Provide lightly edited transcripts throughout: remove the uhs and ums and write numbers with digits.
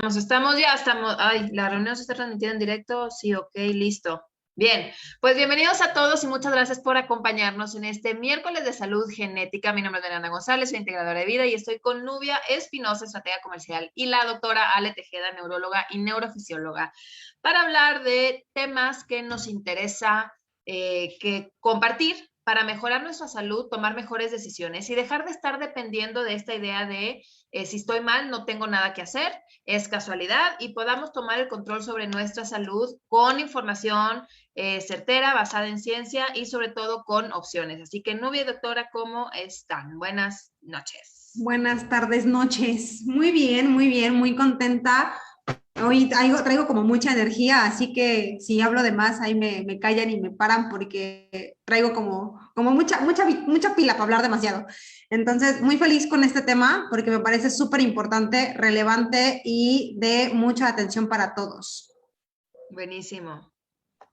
Ya estamos. Ay, la reunión se está transmitiendo en directo. Sí, ok, listo. Bien, pues bienvenidos a todos y muchas gracias por acompañarnos en este miércoles de salud genética. Mi nombre es Mariana González, soy integradora de vida y estoy con Nubia Espinosa, estratega comercial, y la doctora Ale Tejeda, neuróloga y neurofisióloga, para hablar de temas que nos interesa que compartir para mejorar nuestra salud, tomar mejores decisiones y dejar de estar dependiendo de esta idea de si estoy mal, no tengo nada que hacer, es casualidad, y podamos tomar el control sobre nuestra salud con información certera, basada en ciencia y sobre todo con opciones. Así que, Nubia y doctora, ¿cómo están? Buenas noches. Buenas tardes, noches. Muy bien, muy contenta. Hoy traigo como mucha energía, así que si hablo de más, ahí me callan y me paran porque traigo como mucha pila para hablar demasiado. Entonces, muy feliz con este tema porque me parece súper importante, relevante y de mucha atención para todos. Buenísimo. Pues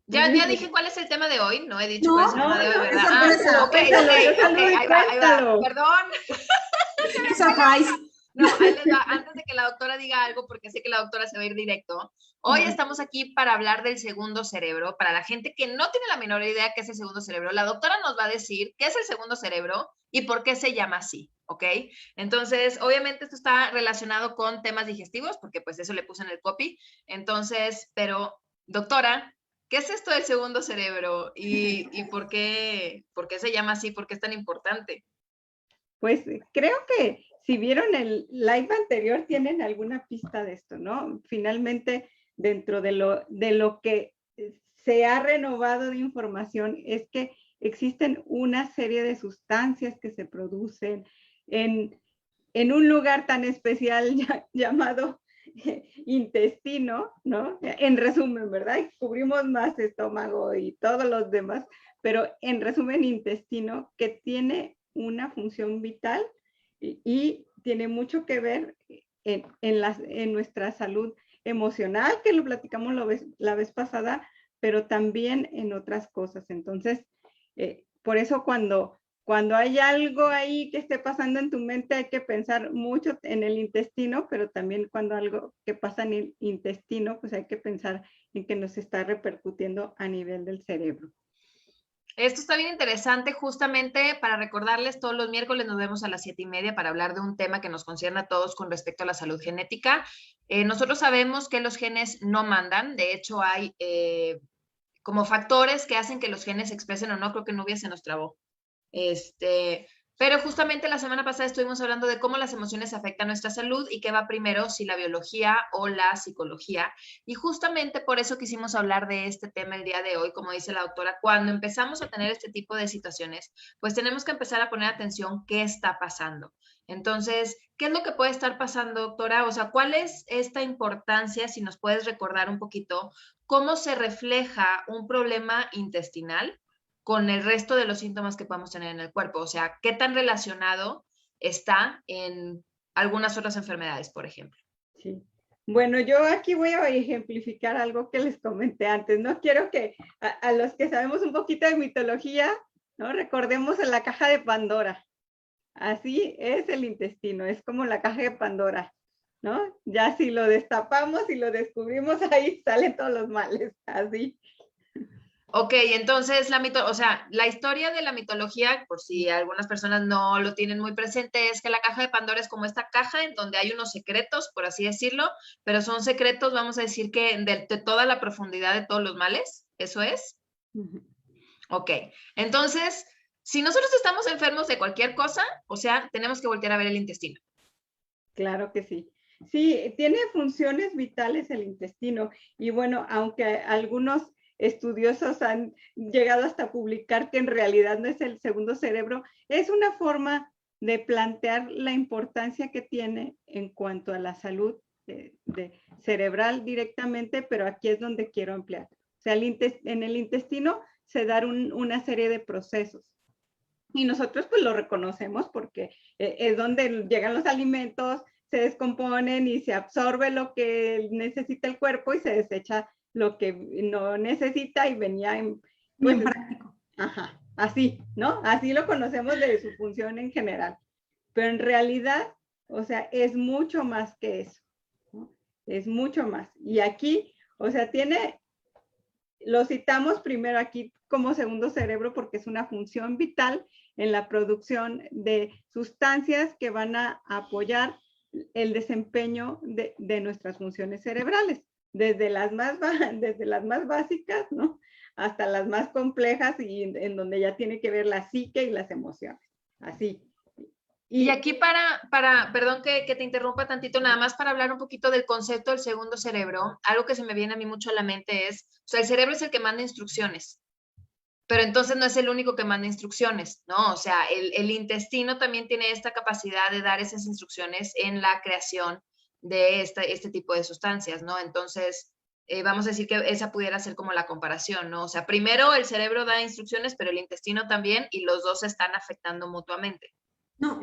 Ya muy dije bien. cuál es el tema de hoy, no he dicho cuál es No, el tema de hoy, es ¿verdad? sorpresa. Ok, Cuéntalo, yo saludo y ahí va, cuéntalo. perdón. Es surprise. No, ahí les va, antes de que la doctora diga algo, porque sé que la doctora se va a ir directo. Hoy estamos aquí para hablar del segundo cerebro. Para la gente que no tiene la menor idea qué es el segundo cerebro, la doctora nos va a decir qué es el segundo cerebro y por qué se llama así, ¿ok? Entonces, obviamente esto está relacionado con temas digestivos, porque pues eso le puse en el copy. Entonces, pero, doctora, ¿qué es esto del segundo cerebro y por qué se llama así? ¿Por qué es tan importante? Pues creo que si vieron el live anterior tienen alguna pista de esto, ¿no? Finalmente, dentro de lo que se ha renovado de información es que existen una serie de sustancias que se producen en un lugar tan especial llamado intestino, ¿no? En resumen, ¿verdad? Cubrimos más estómago y todos los demás, pero en resumen, intestino, que tiene una función vital y tiene mucho que ver en nuestra salud emocional, que lo platicamos la vez pasada, pero también en otras cosas. Entonces, por eso cuando hay algo ahí que esté pasando en tu mente, hay que pensar mucho en el intestino, pero también cuando algo que pasa en el intestino, pues hay que pensar en que nos está repercutiendo a nivel del cerebro. Esto está bien interesante, justamente para recordarles, todos los miércoles nos vemos a las 7:30 para hablar de un tema que nos concierne a todos con respecto a la salud genética. Nosotros sabemos que los genes no mandan, de hecho hay como factores que hacen que los genes se expresen o no, creo que Nubia se nos trabó. Pero justamente la semana pasada estuvimos hablando de cómo las emociones afectan nuestra salud y qué va primero, si la biología o la psicología. Y justamente por eso quisimos hablar de este tema el día de hoy, como dice la doctora, cuando empezamos a tener este tipo de situaciones, pues tenemos que empezar a poner atención qué está pasando. Entonces, ¿qué es lo que puede estar pasando, doctora? O sea, ¿cuál es esta importancia, si nos puedes recordar un poquito, cómo se refleja un problema intestinal con el resto de los síntomas que podemos tener en el cuerpo? O sea, ¿qué tan relacionado está en algunas otras enfermedades, por ejemplo? Sí. Bueno, yo aquí voy a ejemplificar algo que les comenté antes. No quiero que a los que sabemos un poquito de mitología, ¿no? Recordemos en la caja de Pandora. Así es el intestino, es como la caja de Pandora, ¿no? Ya si lo destapamos y lo descubrimos, ahí salen todos los males, así. Ok, entonces o sea, la historia de la mitología, por si algunas personas no lo tienen muy presente, es que la caja de Pandora es como esta caja en donde hay unos secretos, por así decirlo, pero son secretos, vamos a decir que de toda la profundidad de todos los males, ¿eso es? Ok, entonces, si nosotros estamos enfermos de cualquier cosa, o sea, tenemos que voltear a ver el intestino. Claro que sí. Sí, tiene funciones vitales el intestino y bueno, aunque algunos estudiosos han llegado hasta publicar que en realidad no es el segundo cerebro, es una forma de plantear la importancia que tiene en cuanto a la salud cerebral directamente, pero aquí es donde quiero ampliar. O sea, en el intestino se dan una serie de procesos y nosotros pues lo reconocemos porque es donde llegan los alimentos, se descomponen y se absorbe lo que necesita el cuerpo y se desecha lo que no necesita y venía en, pues, Bien práctico. ajá, así, ¿no? Así lo conocemos de su función en general. Pero en realidad, o sea, es mucho más que eso. es mucho más. Y aquí, o sea, lo citamos primero aquí como segundo cerebro porque es una función vital en la producción de sustancias que van a apoyar el desempeño de nuestras funciones cerebrales, desde las más básicas, ¿no? Hasta las más complejas y en donde ya tiene que ver la psique y las emociones. Así. Y aquí perdón que te interrumpa tantito, nada más para hablar un poquito del concepto del segundo cerebro, algo que se me viene a mí mucho a la mente es, o sea, el cerebro es el que manda instrucciones, pero entonces no es el único que manda instrucciones, ¿no? O sea, el intestino también tiene esta capacidad de dar esas instrucciones en la creación de este tipo de sustancias, ¿no? Entonces, vamos a decir que esa pudiera ser como la comparación, ¿no? O sea, primero el cerebro da instrucciones, pero el intestino también, y los dos se están afectando mutuamente. No,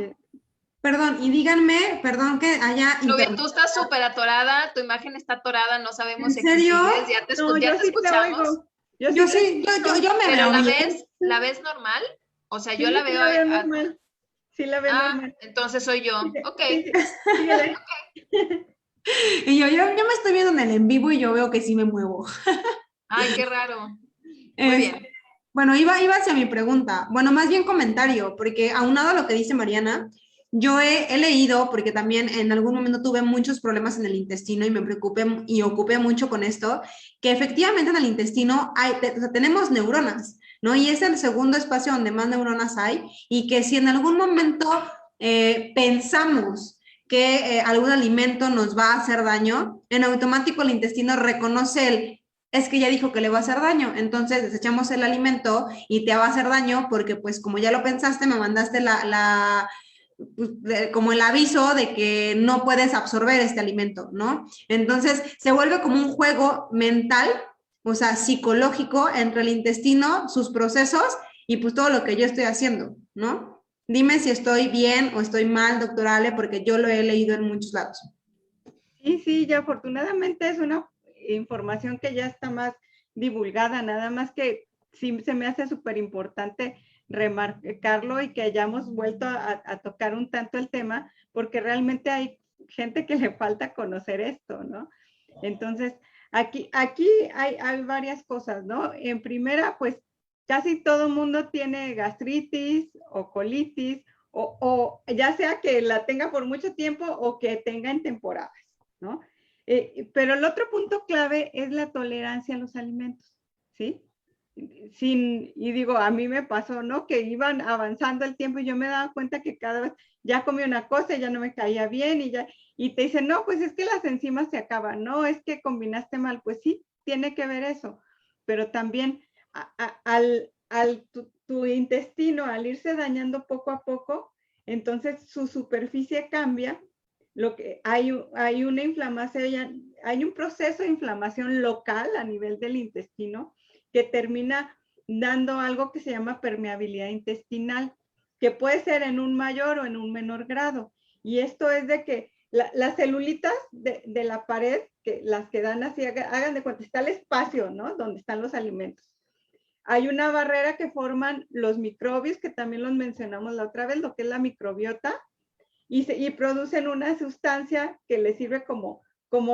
perdón, y díganme, perdón que haya Nubia, tú estás súper atorada, tu imagen está atorada, no sabemos ¿En si serio? sigues, ya te sí escuchamos. te oigo. Yo sí, yo me Pero veo bien. ¿la ves normal? O sea, Sí, yo la sí veo. la veo normal. Sí la veo normal. Entonces soy yo. Ok. Síguele. Y yo me estoy viendo en el en vivo y yo veo que sí me muevo. Ay, qué raro. Muy bien. Bueno, iba hacia mi pregunta. Bueno, más bien comentario, porque aunado a lo que dice Mariana, yo he leído, porque también en algún momento tuve muchos problemas en el intestino y me preocupé y ocupé mucho con esto, que efectivamente en el intestino o sea, tenemos neuronas, ¿no? Y es el segundo espacio donde más neuronas hay y que si en algún momento pensamos que algún alimento nos va a hacer daño, en automático el intestino reconoce es que ya dijo que le va a hacer daño, entonces desechamos el alimento y te va a hacer daño porque pues como ya lo pensaste, me mandaste como el aviso de que no puedes absorber este alimento, ¿no? Entonces se vuelve como un juego mental, o sea, psicológico entre el intestino, sus procesos y pues todo lo que yo estoy haciendo, ¿no? Dime si estoy bien o estoy mal, doctora Ale, porque yo lo he leído en muchos lados. Sí, ya afortunadamente es una información que ya está más divulgada, nada más que sí se me hace súper importante remarcarlo y que hayamos vuelto a tocar un tanto el tema, porque realmente hay gente que le falta conocer esto, ¿no? Entonces, aquí hay varias cosas, ¿no? En primera, pues casi todo mundo tiene gastritis o colitis, o ya sea que la tenga por mucho tiempo o que tenga en temporadas, ¿no? Pero el otro punto clave es la tolerancia a los alimentos, ¿sí? Y digo, a mí me pasó, ¿no? Que iban avanzando el tiempo y yo me daba cuenta que cada vez ya comí una cosa y ya no me caía bien y te dicen, no, pues es que las enzimas se acaban, no, es que combinaste mal, pues sí, tiene que ver eso, pero también tu intestino, al irse dañando poco a poco, entonces su superficie cambia, hay una inflamación, hay un proceso de inflamación local a nivel del intestino que termina dando algo que se llama permeabilidad intestinal, que puede ser en un mayor o en un menor grado. Y esto es de que las celulitas de la pared, que las que dan así, hagan de cuenta, está el espacio, ¿no? Donde están los alimentos. Hay una barrera que forman los microbios, que también los mencionamos la otra vez, lo que es la microbiota, y producen una sustancia que les sirve como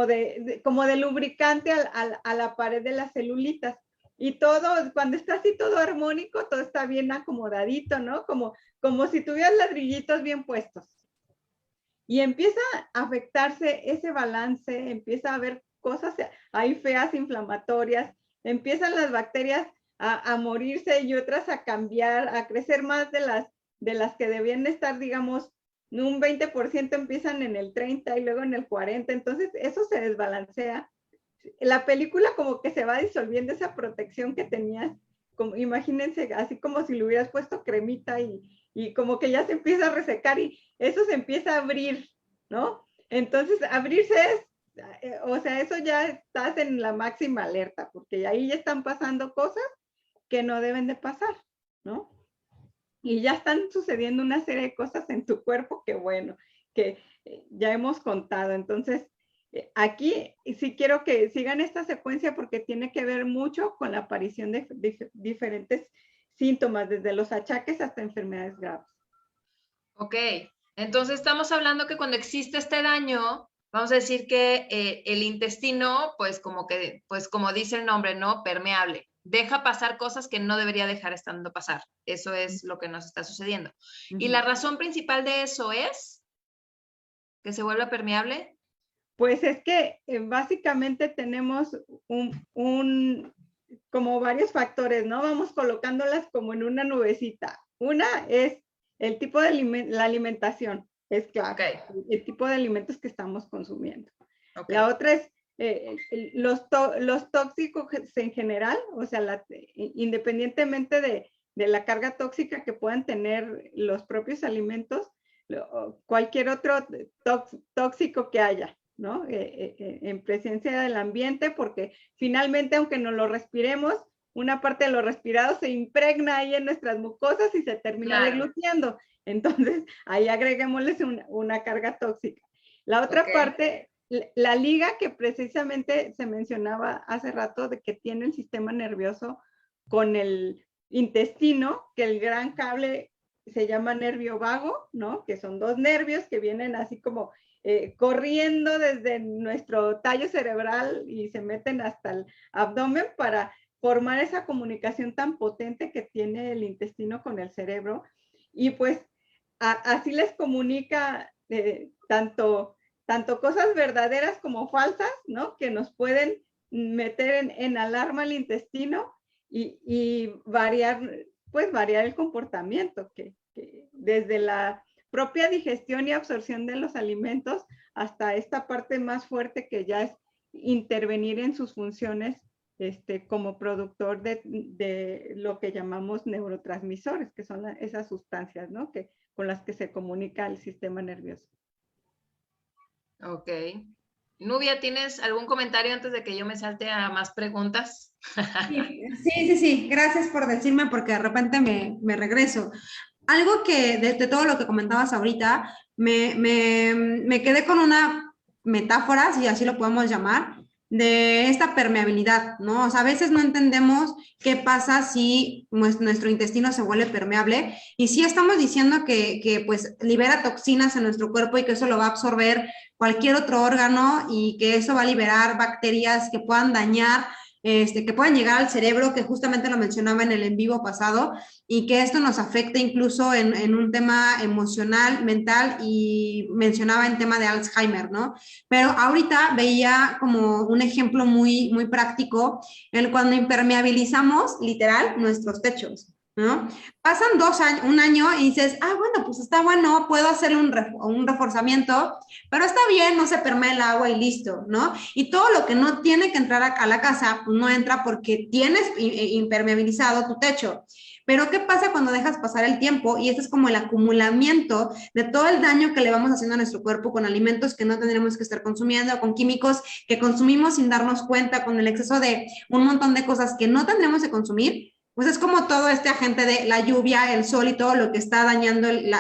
de lubricante a la pared de las celulitas. Y todo, cuando está así todo armónico, todo está bien acomodadito, ¿no? Como si tuvieras ladrillitos bien puestos. Y empieza a afectarse ese balance, empieza a haber cosas ahí feas, inflamatorias, empiezan las bacterias a morirse y otras a cambiar, a crecer más de las que debían estar, digamos, un 20% empiezan en el 30 y luego en el 40, entonces eso se desbalancea. La película como que se va disolviendo esa protección que tenías, como, imagínense, así como si le hubieras puesto cremita y como que ya se empieza a resecar y eso se empieza a abrir, ¿no? Entonces, abrirse es, o sea, eso ya estás en la máxima alerta, porque ahí ya están pasando cosas que no deben de pasar, ¿no? Y ya están sucediendo una serie de cosas en tu cuerpo que bueno, que ya hemos contado. Entonces, aquí sí quiero que sigan esta secuencia porque tiene que ver mucho con la aparición de diferentes síntomas, desde los achaques hasta enfermedades graves. Ok, entonces estamos hablando que cuando existe este daño, vamos a decir que el intestino, pues como dice el nombre, ¿no? Permeable. Deja pasar cosas que no debería dejar estando pasar. Eso es lo que nos está sucediendo. Y la razón principal de eso es que se vuelva permeable. Pues es que básicamente tenemos como varios factores, ¿no? Vamos colocándolas como en una nubecita. Una es el tipo de la alimentación, es claro, Okay. el tipo de alimentos que estamos consumiendo. Okay. La otra es los tóxicos en general, o sea, independientemente de la carga tóxica que puedan tener los propios alimentos, cualquier otro tóxico que haya, ¿no? En presencia del ambiente, porque finalmente, aunque no lo respiremos, una parte de lo respirado se impregna ahí en nuestras mucosas y se termina deglutiendo. Entonces, ahí agreguémosles una carga tóxica. La otra parte, la liga que precisamente se mencionaba hace rato de que tiene el sistema nervioso con el intestino, que el gran cable se llama nervio vago, ¿no? Que son dos nervios que vienen así como corriendo desde nuestro tallo cerebral y se meten hasta el abdomen para formar esa comunicación tan potente que tiene el intestino con el cerebro. Y pues así les comunica tanto cosas verdaderas como falsas, ¿no? Que nos pueden meter en alarma el intestino y variar el comportamiento, que desde la propia digestión y absorción de los alimentos hasta esta parte más fuerte que ya es intervenir en sus funciones como productor de lo que llamamos neurotransmisores, que son esas sustancias, ¿no? Con las que se comunica el sistema nervioso. Ok. Nubia, ¿tienes algún comentario antes de que yo me salte a más preguntas? Sí. Gracias por decirme porque de repente me regreso. Algo que de todo lo que comentabas ahorita, me quedé con una metáfora, si así lo podemos llamar, de esta permeabilidad, ¿no? O sea, a veces no entendemos qué pasa si nuestro intestino se vuelve permeable y sí estamos diciendo que pues libera toxinas en nuestro cuerpo y que eso lo va a absorber cualquier otro órgano y que eso va a liberar bacterias que puedan dañar, que puedan llegar al cerebro, que justamente lo mencionaba en el en vivo pasado, y que esto nos afecte incluso en un tema emocional, mental, y mencionaba en tema de Alzheimer, ¿no? Pero ahorita veía como un ejemplo muy, muy práctico, cuando impermeabilizamos, literal, nuestros techos, ¿no? Pasan 2 años, un año y dices, bueno, pues está bueno, puedo hacerle un reforzamiento, pero está bien, no se permea el agua y listo, ¿no? Y todo lo que no tiene que entrar acá a la casa, pues no entra porque tienes impermeabilizado tu techo. Pero ¿qué pasa cuando dejas pasar el tiempo? Y este es como el acumulamiento de todo el daño que le vamos haciendo a nuestro cuerpo con alimentos que no tendríamos que estar consumiendo, con químicos que consumimos sin darnos cuenta, con el exceso de un montón de cosas que no tendríamos que consumir. Pues es como todo este agente de la lluvia, el sol y todo lo que está dañando el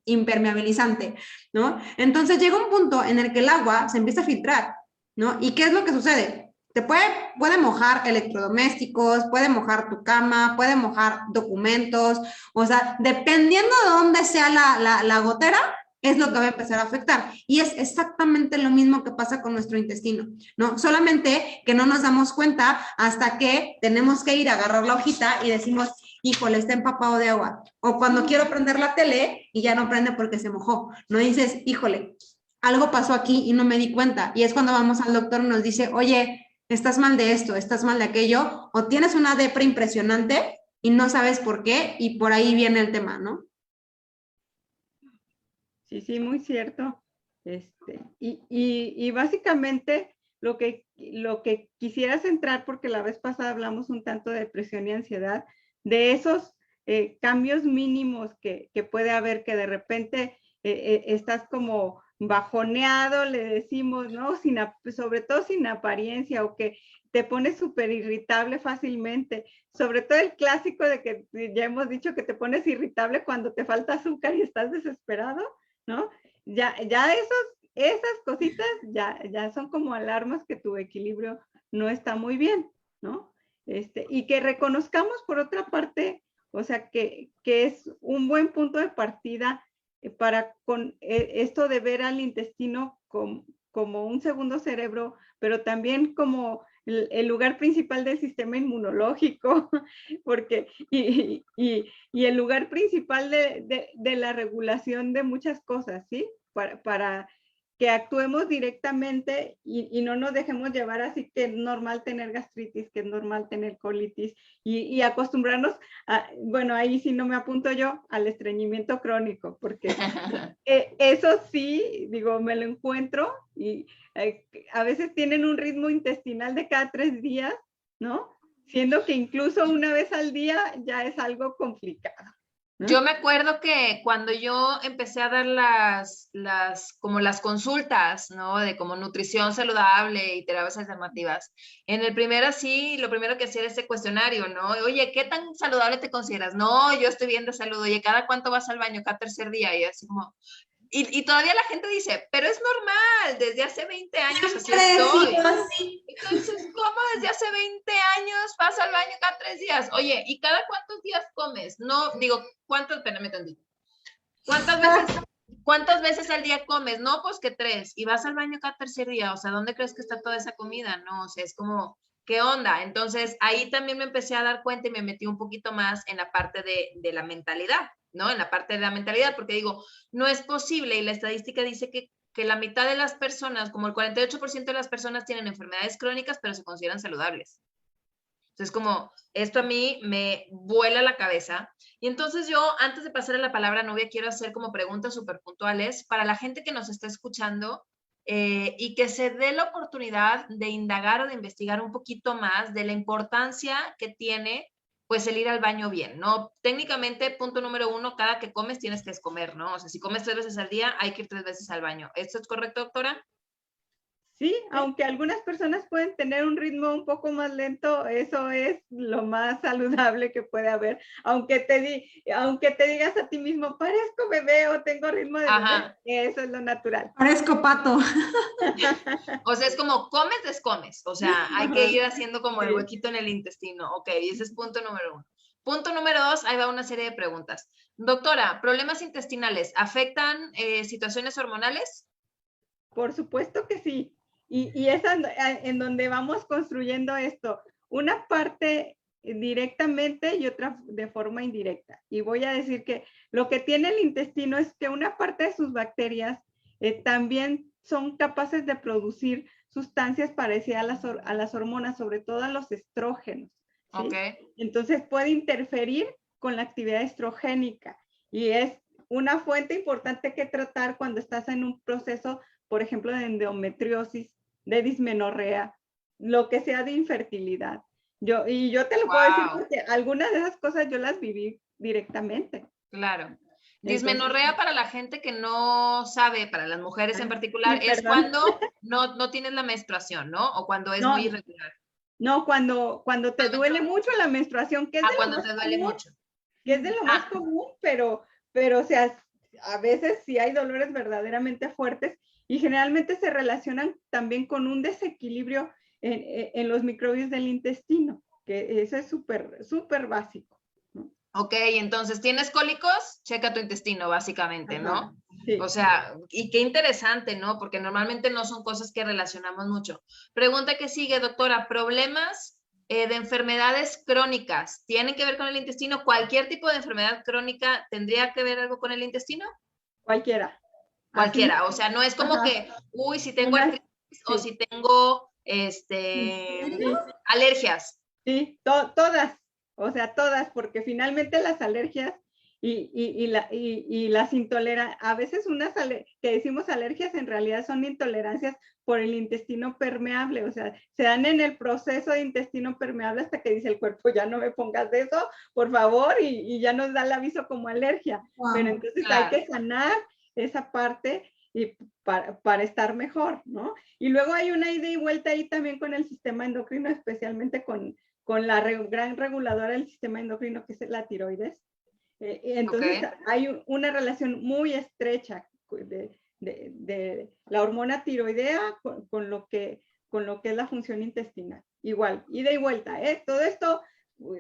impermeabilizante, ¿no? Entonces llega un punto en el que el agua se empieza a filtrar, ¿no? ¿Y qué es lo que sucede? Puede mojar electrodomésticos, puede mojar tu cama, puede mojar documentos, o sea, dependiendo de dónde sea la gotera, es lo que va a empezar a afectar. Y es exactamente lo mismo que pasa con nuestro intestino, ¿no? Solamente que no nos damos cuenta hasta que tenemos que ir a agarrar la hojita y decimos, híjole, está empapado de agua. O cuando quiero prender la tele y ya no prende porque se mojó, ¿no? Dices, híjole, algo pasó aquí y no me di cuenta. Y es cuando vamos al doctor y nos dice, oye, estás mal de esto, estás mal de aquello, o tienes una depre impresionante y no sabes por qué, y por ahí viene el tema, ¿no? Sí, muy cierto. Y básicamente lo que quisiera centrar, porque la vez pasada hablamos un tanto de depresión y ansiedad, de esos cambios mínimos que puede haber, que de repente estás como bajoneado, le decimos, ¿no? Sobre todo sin apariencia, o que te pones súper irritable fácilmente. Sobre todo el clásico de que ya hemos dicho que te pones irritable cuando te falta azúcar y estás desesperado, ¿no? Ya esas cositas ya son como alarmas que tu equilibrio no está muy bien, ¿no? Y que reconozcamos por otra parte, o sea, que es un buen punto de partida esto de ver al intestino como un segundo cerebro, pero también como el lugar principal del sistema inmunológico, porque, y el lugar principal de la regulación de muchas cosas, ¿sí? Para que actuemos directamente y no nos dejemos llevar, así que es normal tener gastritis, que es normal tener colitis, y acostumbrarnos a, bueno, ahí sí no me apunto yo, al estreñimiento crónico, porque eso sí, digo, me lo encuentro y a veces tienen un ritmo intestinal de cada 3 días, ¿no? Siendo que incluso una vez al día ya es algo complicado. Yo me acuerdo que cuando yo empecé a dar como las consultas, ¿no? De como nutrición saludable y terapias alternativas, en el primer así, lo primero que hacía era ese cuestionario, ¿no? Oye, ¿qué tan saludable te consideras? No, yo estoy bien de salud. Oye, ¿cada cuánto vas al baño? Cada tercer día. Y así como, y todavía la gente dice, pero es normal, desde hace 20 años así estoy. Entonces, ¿cómo desde hace 20 años vas al baño cada 3 días? Oye, ¿y cada cuántos días comes? No, digo, ¿cuántos? Espérame tantito. ¿Cuántas veces al día comes? No, pues que 3. Y vas al baño cada tercer día. O sea, ¿dónde crees que está toda esa comida? No, o sea, es como, ¿qué onda? Entonces, ahí también me empecé a dar cuenta y me metí un poquito más en la parte de la mentalidad, ¿no? En la parte de la mentalidad, porque digo, no es posible, y la estadística dice que la mitad de las personas, como el 48% de las personas tienen enfermedades crónicas, pero se consideran saludables. Entonces, como esto a mí me vuela la cabeza. Y entonces yo, antes de pasar a la palabra novia, quiero hacer como preguntas súper puntuales para la gente que nos está escuchando y que se dé la oportunidad de indagar o de investigar un poquito más de la importancia que tiene pues el ir al baño bien, ¿no? Técnicamente, punto número 1, cada que comes tienes que comer, ¿no? O sea, si comes 3 veces al día, hay que ir 3 veces al baño. ¿Esto es correcto, doctora? Sí, aunque algunas personas pueden tener un ritmo un poco más lento, eso es lo más saludable que puede haber. Aunque te digas a ti mismo, parezco bebé o tengo ritmo de Ajá. bebé, eso es lo natural. Parezco pato. O sea, es como comes, descomes. O sea, hay que ir haciendo como el Sí. huequito en el intestino. Ok, ese es punto número 1. Punto número 2, ahí va una serie de preguntas. Doctora, ¿problemas intestinales afectan situaciones hormonales? Por supuesto que sí. Y es en donde vamos construyendo esto. Una parte directamente y otra de forma indirecta. Y voy a decir que lo que tiene el intestino es que una parte de sus bacterias también son capaces de producir sustancias parecidas a las hormonas, sobre todo a los estrógenos. ¿sí? Ok. Entonces puede interferir con la actividad estrogénica y es una fuente importante que tratar cuando estás en un proceso, por ejemplo, de endometriosis, de dismenorrea, lo que sea de infertilidad. Yo te lo puedo decir porque algunas de esas cosas yo las viví directamente. Claro. Dismenorrea, para la gente que no sabe, para las mujeres en particular, sí, es cuando no tienes la menstruación, ¿no? O cuando es muy irregular. No, cuando te duele mucho la menstruación, que es de lo Cuando más te duele común, mucho. que es de lo más común, pero o sea, a veces sí hay dolores verdaderamente fuertes y generalmente se relacionan también con un desequilibrio en los microbios del intestino, que eso es súper, súper básico. ¿no? Ok, entonces, ¿tienes cólicos? Checa tu intestino, básicamente, ¿no? Ajá, sí. O sea, y qué interesante, ¿no? Porque normalmente no son cosas que relacionamos mucho. Pregunta que sigue, doctora, ¿problemas de enfermedades crónicas tienen que ver con el intestino? ¿Cualquier tipo de enfermedad crónica tendría que ver algo con el intestino? Cualquiera. Cualquiera, Así, o sea, no es como ajá. que, uy, si tengo artritis o si tengo, alergias. Sí, todas, o sea, todas, porque finalmente las alergias y las intolerancias, a veces que decimos alergias en realidad son intolerancias por el intestino permeable, o sea, se dan en el proceso de intestino permeable hasta que dice el cuerpo, ya no me pongas de eso, por favor, y ya nos da el aviso como alergia. Wow. Pero entonces hay que sanar esa parte y para estar mejor, ¿no? Y luego hay una ida y vuelta ahí también con el sistema endocrino, especialmente con la gran reguladora del sistema endocrino, que es la tiroides. Entonces, hay una relación muy estrecha de la hormona tiroidea con lo que es la función intestinal. Igual, ida y vuelta, ¿eh? Todo esto,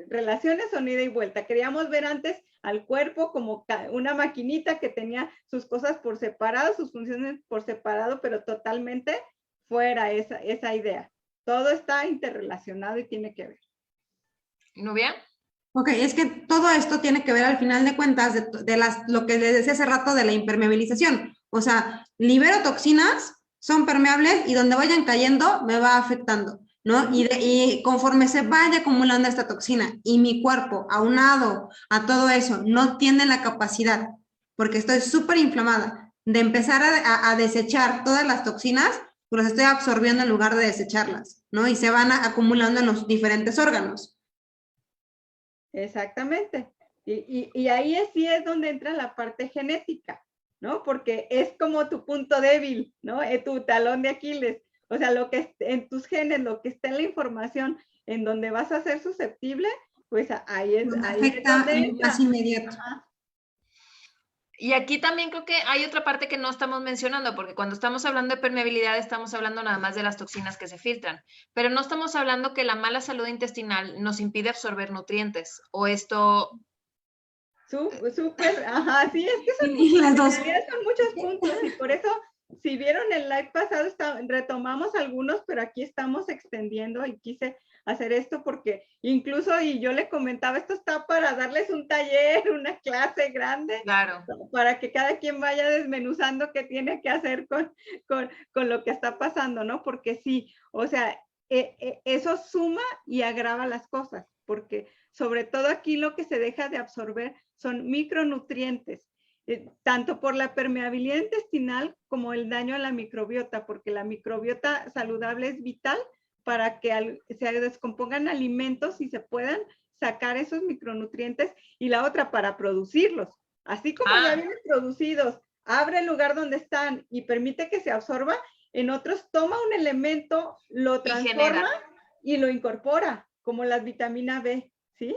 relaciones son ida y vuelta. Queríamos ver antes al cuerpo como una maquinita que tenía sus cosas por separado, sus funciones por separado, pero totalmente fuera esa idea. Todo está interrelacionado y tiene que ver. ¿Nubia? Ok, es que todo esto tiene que ver al final de cuentas lo que les decía hace rato de la impermeabilización. O sea, libero toxinas, son permeables y donde vayan cayendo me va afectando, ¿no? Y conforme se vaya acumulando esta toxina y mi cuerpo, aunado a todo eso, no tiene la capacidad, porque estoy súper inflamada, de empezar a desechar todas las toxinas, pues las estoy absorbiendo en lugar de desecharlas, ¿no? Y se van acumulando en los diferentes órganos. Exactamente. Y ahí sí es donde entra la parte genética, ¿no? Porque es como tu punto débil, ¿no? Tu talón de Aquiles. O sea, lo que en tus genes, lo que está en la información en donde vas a ser susceptible, pues ahí es afecta más inmediato. Ajá. Y aquí también creo que hay otra parte que no estamos mencionando, porque cuando estamos hablando de permeabilidad estamos hablando nada más de las toxinas que se filtran, pero no estamos hablando que la mala salud intestinal nos impide absorber nutrientes, o esto... Súper, ajá, sí, es que son muchos puntos y por eso, si vieron el live pasado, retomamos algunos, pero aquí estamos extendiendo y quise hacer esto porque incluso, y yo le comentaba, esto está para darles un taller, una clase grande, claro, para que cada quien vaya desmenuzando qué tiene que hacer con lo que está pasando, ¿no? Porque sí, o sea, eso suma y agrava las cosas, porque sobre todo aquí lo que se deja de absorber son micronutrientes, tanto por la permeabilidad intestinal como el daño a la microbiota, porque la microbiota saludable es vital para que se descompongan alimentos y se puedan sacar esos micronutrientes, y la otra para producirlos. Así como ya vienen producidos, abre el lugar donde están y permite que se absorba, en otros toma un elemento, lo transforma y lo incorpora, como las vitaminas B, ¿sí?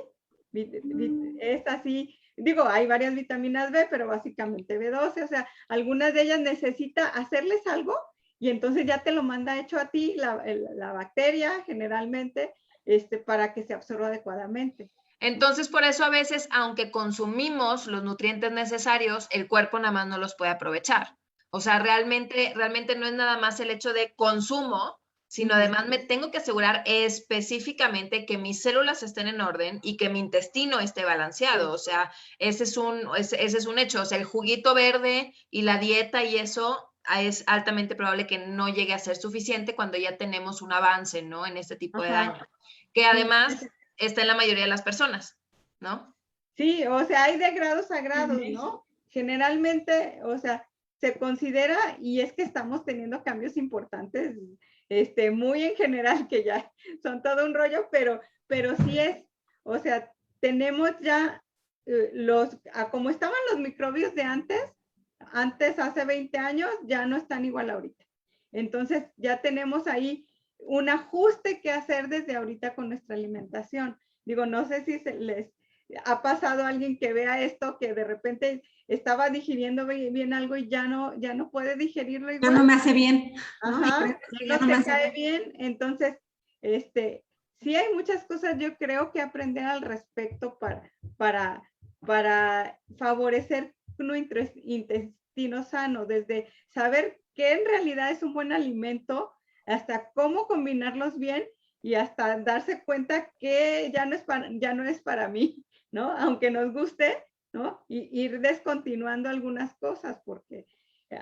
Es así, digo, hay varias vitaminas B, pero básicamente B12, o sea, algunas de ellas necesita hacerles algo y entonces ya te lo manda hecho a ti, la bacteria generalmente, para que se absorba adecuadamente. Entonces, por eso a veces, aunque consumimos los nutrientes necesarios, el cuerpo nada más no los puede aprovechar. O sea, realmente no es nada más el hecho de consumo, sino además me tengo que asegurar específicamente que mis células estén en orden y que mi intestino esté balanceado. O sea, ese es un hecho. O sea, el juguito verde y la dieta y eso es altamente probable que no llegue a ser suficiente cuando ya tenemos un avance, ¿no? En este tipo de daño. Que además está en la mayoría de las personas, ¿no? Sí, o sea, hay de grados a grados, ¿no? Generalmente, o sea, se considera, y es que estamos teniendo cambios importantes, muy en general, que ya son todo un rollo, pero sí es, o sea, tenemos ya como estaban los microbios de antes hace 20 años, ya no están igual ahorita. Entonces, ya tenemos ahí un ajuste que hacer desde ahorita con nuestra alimentación. Digo, no sé si les ha pasado a alguien que vea esto, que de repente estaba digiriendo bien algo y ya no puede digerirlo igual. Ya no me hace bien. Ajá, no te cae bien. Entonces, sí hay muchas cosas, yo creo, que aprender al respecto para favorecer nuestro intestino sano, desde saber qué en realidad es un buen alimento, hasta cómo combinarlos bien y hasta darse cuenta que ya no es para mí, ¿no? Aunque nos guste, ¿no? Y ir descontinuando algunas cosas, porque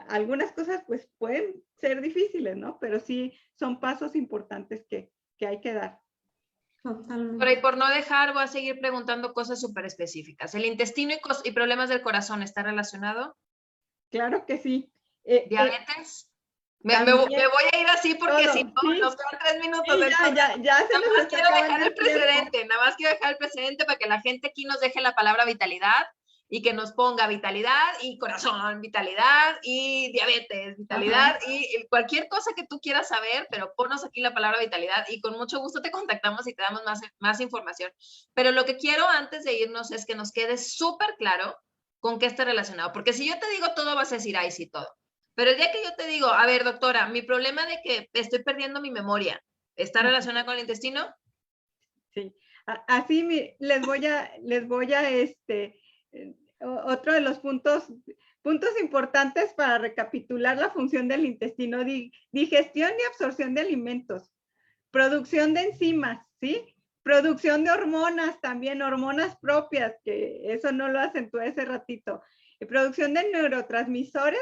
algunas cosas pues pueden ser difíciles, ¿no? Pero sí son pasos importantes que hay que dar. Pero y por no dejar, voy a seguir preguntando cosas súper específicas. ¿El intestino y problemas del corazón está relacionado? Claro que sí. ¿Diabetes? Me voy a ir así porque todo, si no, sí. Nos quedan 3 minutos. Sí, ya se nos está quiero dejar el precedente, nada más quiero dejar el precedente para que la gente aquí nos deje la palabra vitalidad y que nos ponga vitalidad y corazón, vitalidad y diabetes, vitalidad y cualquier cosa que tú quieras saber, pero ponnos aquí la palabra vitalidad y con mucho gusto te contactamos y te damos más información. Pero lo que quiero antes de irnos es que nos quede súper claro con qué está relacionado, porque si yo te digo todo vas a decir, ay, sí, todo. Pero el día que yo te digo, a ver, doctora, mi problema de que estoy perdiendo mi memoria, ¿está relacionada con el intestino? Sí, así les voy a otro de los puntos importantes para recapitular la función del intestino: digestión y absorción de alimentos, producción de enzimas, ¿sí? Producción de hormonas también, hormonas propias, que eso no lo acentué hace ratito. Producción de neurotransmisores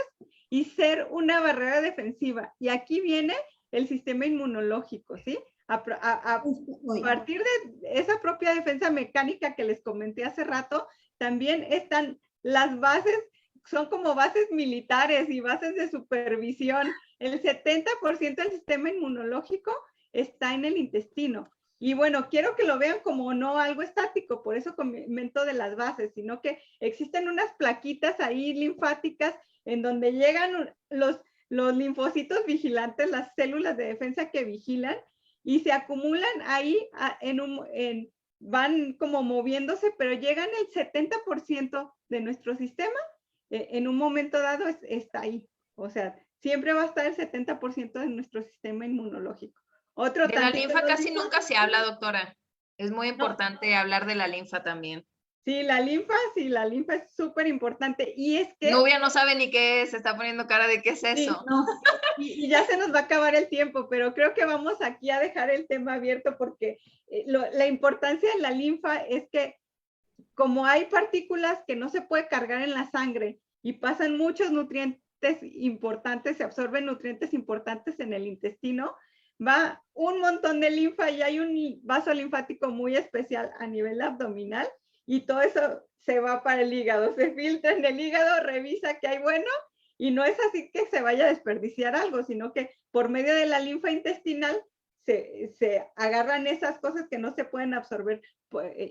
y ser una barrera defensiva. Y aquí viene el sistema inmunológico, ¿sí? A partir de esa propia defensa mecánica que les comenté hace rato, también están las bases, son como bases militares y bases de supervisión. El 70% del sistema inmunológico está en el intestino. Y bueno, quiero que lo vean como no algo estático, por eso comento de las bases, sino que existen unas plaquitas ahí linfáticas en donde llegan los linfocitos vigilantes, las células de defensa que vigilan, y se acumulan ahí van como moviéndose, pero llegan el 70% de nuestro sistema, en un momento dado está ahí. O sea, siempre va a estar el 70% de nuestro sistema inmunológico. De la linfa casi nunca se habla, doctora. Es muy importante hablar de la linfa también. Sí, la linfa es súper importante. Y es que... Nubia no sabe ni qué es, se está poniendo cara de qué es eso. Sí, no. Y ya se nos va a acabar el tiempo, pero creo que vamos aquí a dejar el tema abierto porque la importancia de la linfa es que como hay partículas que no se puede cargar en la sangre y pasan muchos nutrientes importantes, se absorben nutrientes importantes en el intestino, va un montón de linfa y hay un vaso linfático muy especial a nivel abdominal y todo eso se va para el hígado, se filtra en el hígado, revisa que hay bueno, y no es así que se vaya a desperdiciar algo, sino que por medio de la linfa intestinal se agarran esas cosas que no se pueden absorber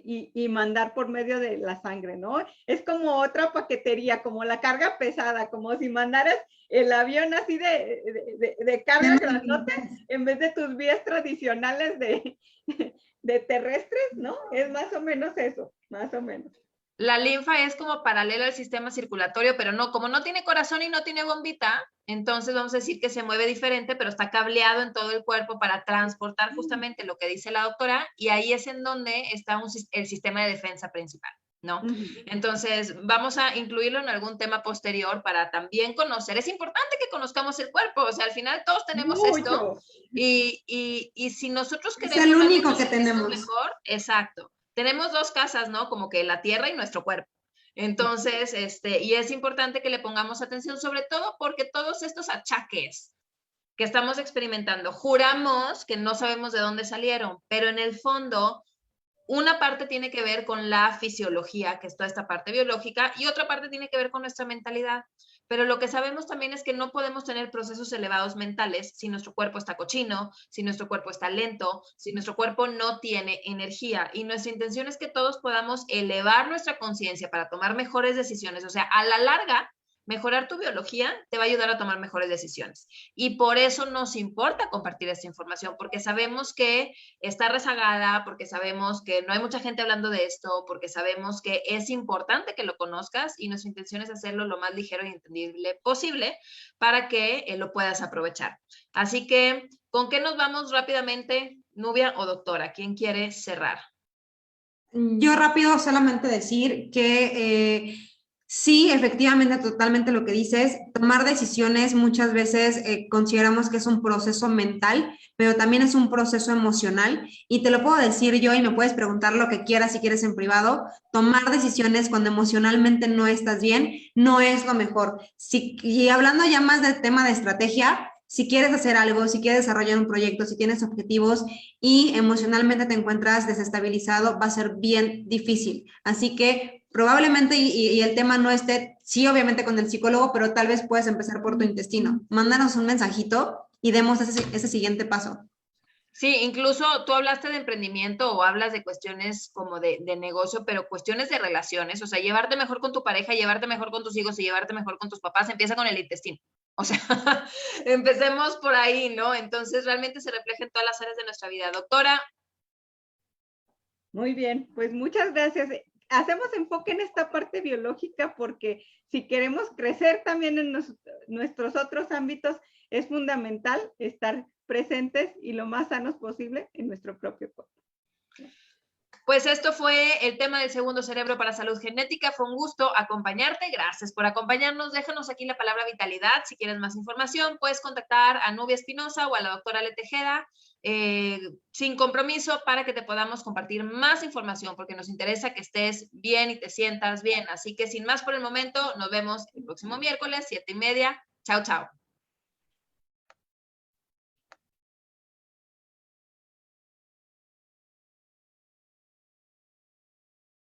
y mandar por medio de la sangre, ¿no? Es como otra paquetería, como la carga pesada, como si mandaras el avión así de carga grandote en vez de tus vías tradicionales de terrestres, ¿no? Es más o menos eso, más o menos. La linfa es como paralela al sistema circulatorio, pero no, como no tiene corazón y no tiene bombita, entonces vamos a decir que se mueve diferente, pero está cableado en todo el cuerpo para transportar justamente lo que dice la doctora, y ahí es en donde está el sistema de defensa principal, ¿no? Entonces, vamos a incluirlo en algún tema posterior para también conocer. Es importante que conozcamos el cuerpo, o sea, al final todos tenemos esto, y si nosotros queremos... Es el único que tenemos. Mejor, exacto. Tenemos dos casas, ¿no? Como que la tierra y nuestro cuerpo. Entonces, y es importante que le pongamos atención, sobre todo porque todos estos achaques que estamos experimentando, juramos que no sabemos de dónde salieron, pero en el fondo, una parte tiene que ver con la fisiología, que es toda esta parte biológica, y otra parte tiene que ver con nuestra mentalidad. Pero lo que sabemos también es que no podemos tener procesos elevados mentales si nuestro cuerpo está cochino, si nuestro cuerpo está lento, si nuestro cuerpo no tiene energía. Y nuestra intención es que todos podamos elevar nuestra conciencia para tomar mejores decisiones. O sea, a la larga, mejorar tu biología te va a ayudar a tomar mejores decisiones. Y por eso nos importa compartir esta información, porque sabemos que está rezagada, porque sabemos que no hay mucha gente hablando de esto, porque sabemos que es importante que lo conozcas, y nuestra intención es hacerlo lo más ligero y entendible posible para que lo puedas aprovechar. Así que, ¿con qué nos vamos rápidamente, Nubia o doctora? ¿Quién quiere cerrar? Yo rápido solamente decir que sí, efectivamente, totalmente lo que dices. Tomar decisiones muchas veces consideramos que es un proceso mental, pero también es un proceso emocional. Y te lo puedo decir yo, y me puedes preguntar lo que quieras si quieres en privado. Tomar decisiones cuando emocionalmente no estás bien no es lo mejor. Y hablando ya más del tema de estrategia, si quieres hacer algo, si quieres desarrollar un proyecto, si tienes objetivos y emocionalmente te encuentras desestabilizado, va a ser bien difícil. Así que probablemente, y el tema no esté, sí, obviamente con el psicólogo, pero tal vez puedes empezar por tu intestino. Mándanos un mensajito y demos ese siguiente paso. Sí, incluso tú hablaste de emprendimiento o hablas de cuestiones como de negocio, pero cuestiones de relaciones, o sea, llevarte mejor con tu pareja, llevarte mejor con tus hijos y llevarte mejor con tus papás, empieza con el intestino. O sea, empecemos por ahí, ¿no? Entonces, realmente se refleja en todas las áreas de nuestra vida. Doctora. Muy bien, pues muchas gracias. Hacemos enfoque en esta parte biológica porque si queremos crecer también en nuestros otros ámbitos, es fundamental estar presentes y lo más sanos posible en nuestro propio cuerpo. Pues esto fue el tema del segundo cerebro para salud genética. Fue un gusto acompañarte. Gracias por acompañarnos. Déjanos aquí la palabra vitalidad. Si quieres más información, puedes contactar a Nubia Espinosa o a la doctora Ale Tejeda sin compromiso para que te podamos compartir más información, porque nos interesa que estés bien y te sientas bien. Así que sin más por el momento, nos vemos el próximo miércoles, 7:30. Chao, chao.